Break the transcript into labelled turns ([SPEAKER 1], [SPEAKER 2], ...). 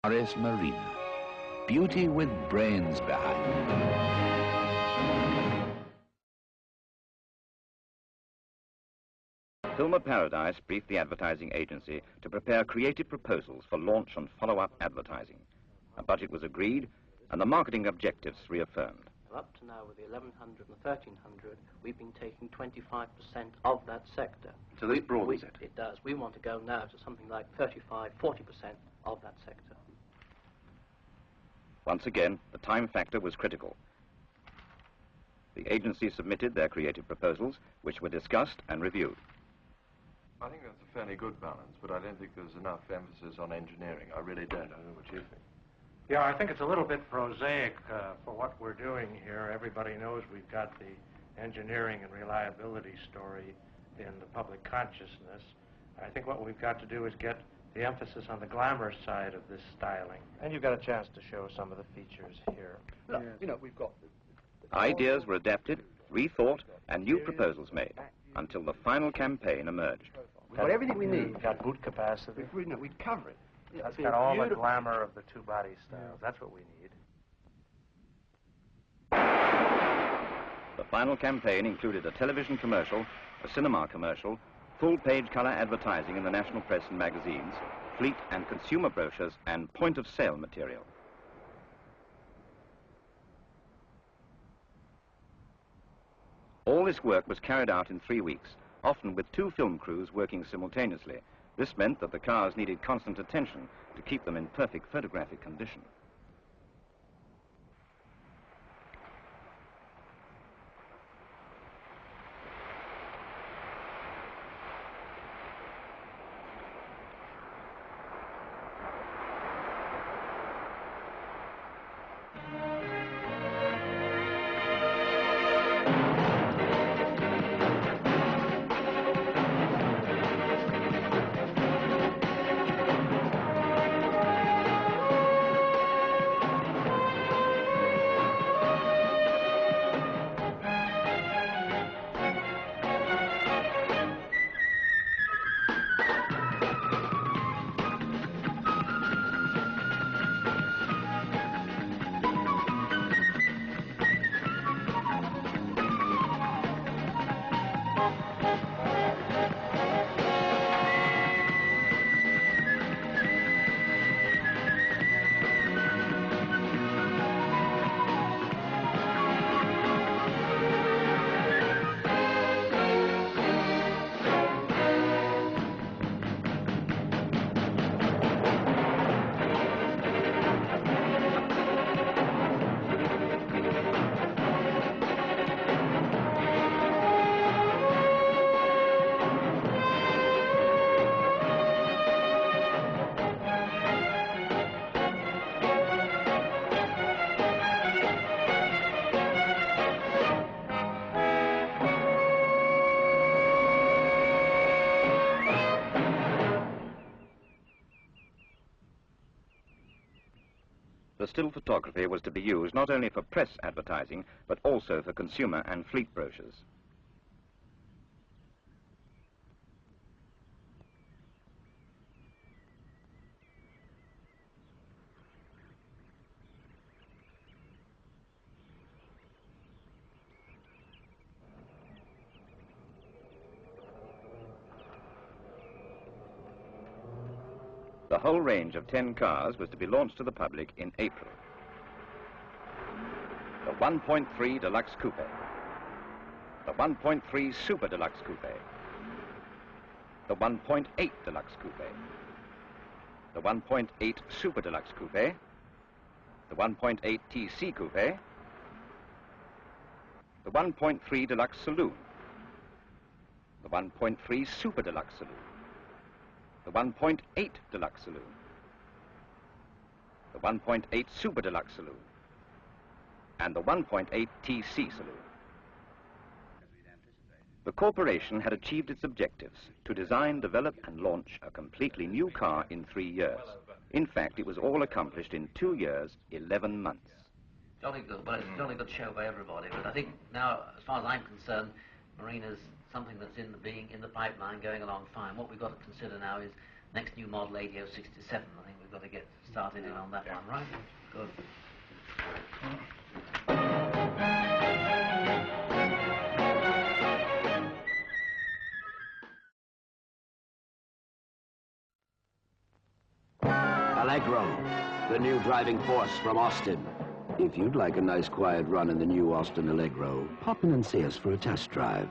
[SPEAKER 1] Marina. Beauty with brains behind.
[SPEAKER 2] Filmer Paradise briefed the advertising agency to prepare creative proposals for launch and follow-up advertising. A budget was agreed and the marketing objectives reaffirmed.
[SPEAKER 3] Up to now, with the 1100 and 1300, we've been taking 25% of that sector.
[SPEAKER 2] So this broadens it?
[SPEAKER 3] It does. We want to go now to something like 35, 40% of that sector.
[SPEAKER 2] Once again, the time factor was critical. The agency submitted their creative proposals, which were discussed and reviewed.
[SPEAKER 4] I think that's a fairly good balance, but I don't think there's enough emphasis on engineering. I really don't. I don't know what you think.
[SPEAKER 5] Yeah, I think it's a little bit prosaic for what we're doing here. Everybody knows we've got the engineering and reliability story in the public consciousness. I think what we've got to do is get the emphasis on the glamour side of this styling. And you've got a chance to show some of the features here.
[SPEAKER 4] Look, you know, we've got...
[SPEAKER 2] Ideas were adapted, rethought, and new proposals made, until the final campaign emerged.
[SPEAKER 4] We've got everything we need.
[SPEAKER 5] We've got boot capacity.
[SPEAKER 4] We'd cover it.
[SPEAKER 5] That's got all the glamour of the two body styles. That's what we need.
[SPEAKER 2] The final campaign included a television commercial, a cinema commercial, full-page color advertising in the national press and magazines, fleet and consumer brochures, and point-of-sale material. All this work was carried out in 3 weeks, often with 2 film crews working simultaneously. This meant that the cars needed constant attention to keep them in perfect photographic condition. The still photography was to be used not only for press advertising, but also for consumer and fleet brochures. The whole range of 10 cars was to be launched to the public in April. The 1.3 Deluxe Coupe, the 1.3 Super Deluxe Coupe, the 1.8 Deluxe Coupe, the 1.8 Super Deluxe Coupe, the 1.8 TC Coupe, the 1.3 Deluxe Saloon, the 1.3 Super Deluxe Saloon, the 1.8 Deluxe Saloon, the 1.8 Super Deluxe Saloon, and the 1.8 TC Saloon. The corporation had achieved its objectives to design, develop and launch a completely new car in 3 years. In fact, it was all accomplished in 2 years, 11 months.
[SPEAKER 6] Jolly good. Well, it's a jolly good show by everybody, but I think now, as far as I'm concerned, Marina's something that's in the pipeline, going along fine. What we've got to consider now is next new model 8067. I think we've got to get started in on that one, right? Good.
[SPEAKER 7] Allegro, the new driving force from Austin. If you'd like a nice quiet run in the new Austin Allegro, pop in and see us for a test drive.